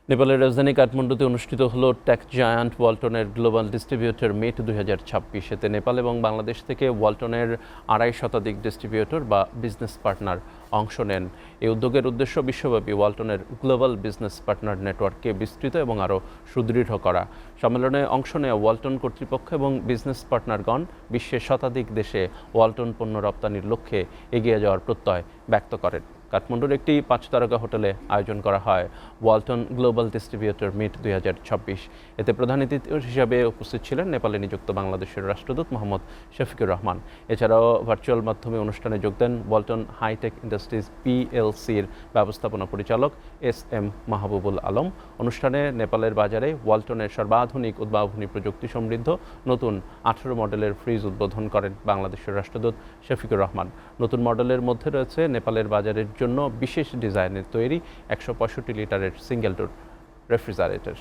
নেপালের রাজধানী কাঠমান্ডুতে অনুষ্ঠিত হলো টেক জায়ান্ট ওয়ালটনের গ্লোবাল ডিস্ট্রিবিউটর মিট 2026। এতে নেপাল এবং বাংলাদেশ থেকে ওয়ালটনের 2.5 শতাধিক ডিস্ট্রিবিউটর বা বিজনেস পার্টনার অংশ নেন। এই উদ্যোগের উদ্দেশ্য বিশ্বব্যাপী ওয়ালটনের গ্লোবাল বিজনেস পার্টনার নেটওয়ার্ককে বিস্তৃত এবং আরও সুদৃঢ় করা। সম্মেলনে অংশ নেওয়া ওয়ালটন কর্তৃপক্ষ এবং বিজনেস পার্টনারগণ বিশ্বের শতাধিক দেশে ওয়ালটন পণ্য রপ্তানির লক্ষ্যে এগিয়ে যাওয়ার প্রত্যয় ব্যক্ত করেন। কাঠমান্ডুর একটি 5 তারকা হোটেলে আয়োজন করা হয় ওয়ালটন গ্লোবাল ডিস্ট্রিবিউটর মিট 2026। এতে প্রধান অতিথি হিসাবে উপস্থিত ছিলেন নেপালে নিযুক্ত বাংলাদেশের রাষ্ট্রদূত মোহাম্মদ শফিকুর রহমান। এছাড়াও ভার্চুয়াল মাধ্যমে অনুষ্ঠানে যোগ দেন ওয়ালটন হাইটেক ইন্ডাস্ট্রিজ পিএলসির ব্যবস্থাপনা পরিচালক SM মাহবুবুল আলম। অনুষ্ঠানে নেপালের বাজারে ওয়ালটনের সর্বাধুনিক উদ্ভাবনী প্রযুক্তি সমৃদ্ধ নতুন 18 মডেলের ফ্রিজ উদ্বোধন করেন বাংলাদেশের রাষ্ট্রদূত শফিকুর রহমান। নতুন মডেলের মধ্যে রয়েছে নেপালের বাজারের জন্য বিশেষ ডিজাইনের তৈরি 165 লিটারের সিঙ্গেল ডোর রেফ্রিজারেটর।